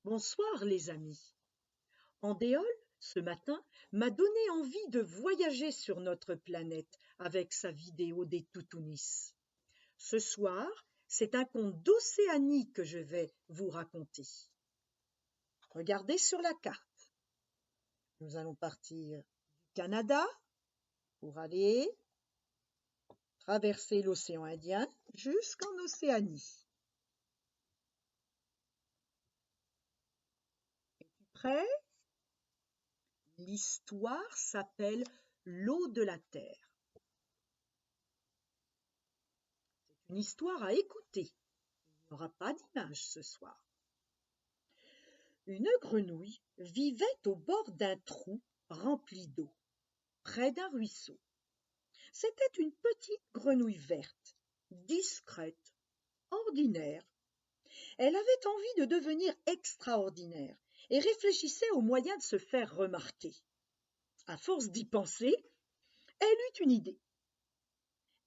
Bonsoir les amis. Andéol, ce matin, m'a donné envie de voyager sur notre planète avec sa vidéo des toutounis. Ce soir, c'est un conte d'Océanie que je vais vous raconter. Regardez sur la carte. Nous allons partir du Canada pour aller traverser l'océan Indien jusqu'en Océanie. Es-tu prêt? L'histoire s'appelle L'eau de la terre. C'est une histoire à écouter. Il n'y aura pas d'image ce soir. Une grenouille vivait au bord d'un trou rempli d'eau, près d'un ruisseau. C'était une petite grenouille verte, discrète, ordinaire. Elle avait envie de devenir extraordinaire et réfléchissait aux moyens de se faire remarquer. À force d'y penser, elle eut une idée.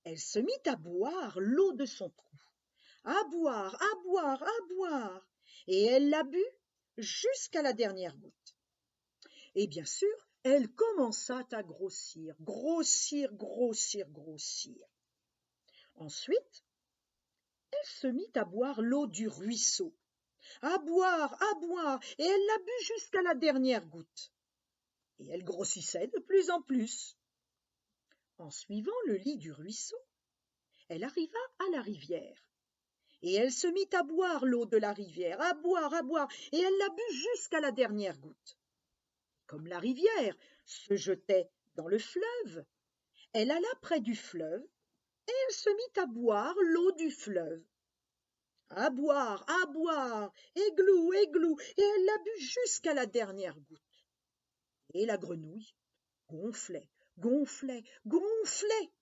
Elle se mit à boire l'eau de son trou. À boire, à boire, à boire. Et elle la but jusqu'à la dernière goutte. Et bien sûr, elle commença à grossir, grossir, grossir, grossir. Ensuite, elle se mit à boire l'eau du ruisseau. À boire, et elle la but jusqu'à la dernière goutte. Et elle grossissait de plus en plus. En suivant le lit du ruisseau, elle arriva à la rivière. Et elle se mit à boire l'eau de la rivière, à boire, et elle la but jusqu'à la dernière goutte. Comme la rivière se jetait dans le fleuve, elle alla près du fleuve et elle se mit à boire l'eau du fleuve. À boire, églou, églou, et elle la but jusqu'à la dernière goutte. Et la grenouille gonflait, gonflait, gonflait.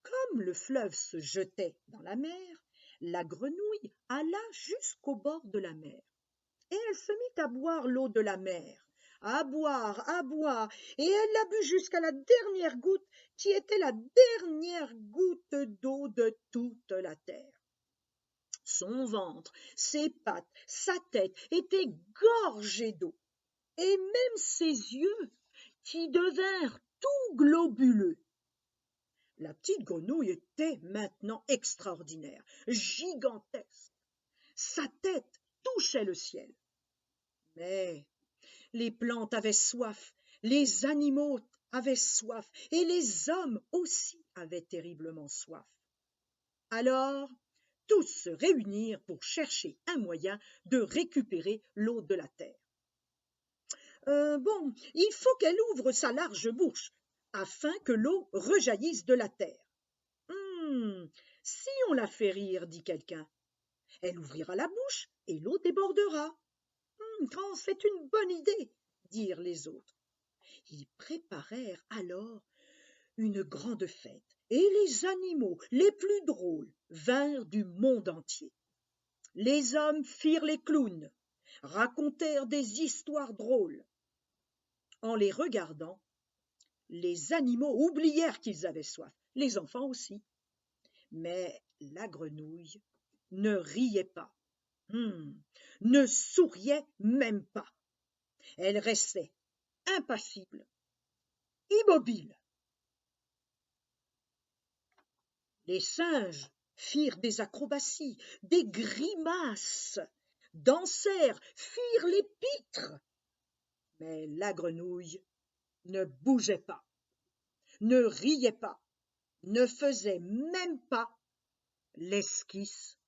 Comme le fleuve se jetait dans la mer, la grenouille alla jusqu'au bord de la mer. Et elle se mit à boire l'eau de la mer. À boire, et elle la but jusqu'à la dernière goutte, qui était la dernière goutte d'eau de toute la terre. Son ventre, ses pattes, sa tête étaient gorgés d'eau, et même ses yeux, qui devinrent tout globuleux. La petite grenouille était maintenant extraordinaire, gigantesque. Sa tête touchait le ciel. Mais les plantes avaient soif, les animaux avaient soif, et les hommes aussi avaient terriblement soif. Alors, tous se réunirent pour chercher un moyen de récupérer l'eau de la terre. Il faut qu'elle ouvre sa large bouche, afin que l'eau rejaillisse de la terre. Si on la fait rire, dit quelqu'un, elle ouvrira la bouche et l'eau débordera. C'est une bonne idée, dirent les autres. Ils préparèrent alors une grande fête, et les animaux les plus drôles vinrent du monde entier. Les hommes firent les clowns, racontèrent des histoires drôles. En les regardant, les animaux oublièrent qu'ils avaient soif, les enfants aussi. Mais la grenouille ne riait pas, ne souriait même pas. Elle restait impassible, immobile. Les singes firent des acrobaties, des grimaces, dansèrent, firent les pitres. Mais la grenouille ne bougeait pas, ne riait pas, ne faisait même pas l'esquisse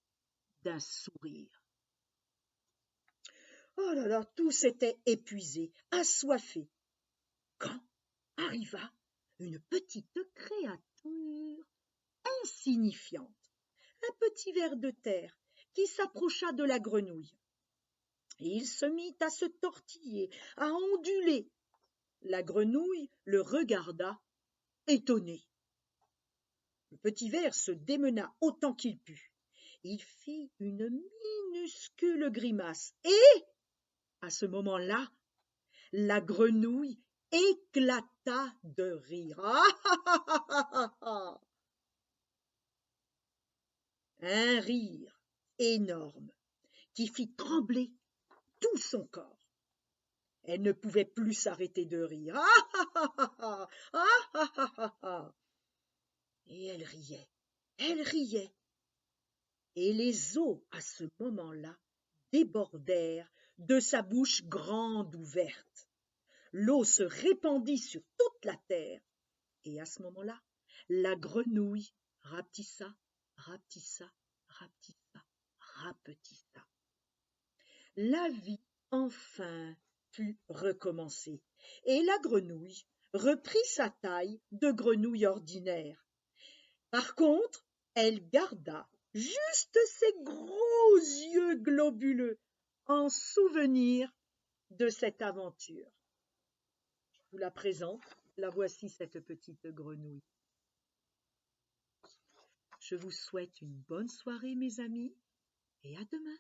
d'un sourire. Oh là là, tous étaient épuisés, assoiffés, quand arriva une petite créature insignifiante, un petit ver de terre qui s'approcha de la grenouille. Et il se mit à se tortiller, à onduler. La grenouille le regarda, étonnée. Le petit ver se démena autant qu'il put. Il fit une minuscule grimace et, à ce moment-là, la grenouille éclata de rire. Un rire énorme qui fit trembler tout son corps. Elle ne pouvait plus s'arrêter de rire. Ah ah ah ah ah ah ah ah ah. Et elle riait, et les os à ce moment-là débordèrent de sa bouche grande ouverte. L'eau se répandit sur toute la terre, et à ce moment-là, la grenouille rapetissa, rapetissa, rapetissa, rapetissa. La vie enfin put recommencer, et la grenouille reprit sa taille de grenouille ordinaire. Par contre, elle garda juste ses gros yeux globuleux en souvenir de cette aventure. Je vous la présente, la voici cette petite grenouille. Je vous souhaite une bonne soirée mes amis et à demain.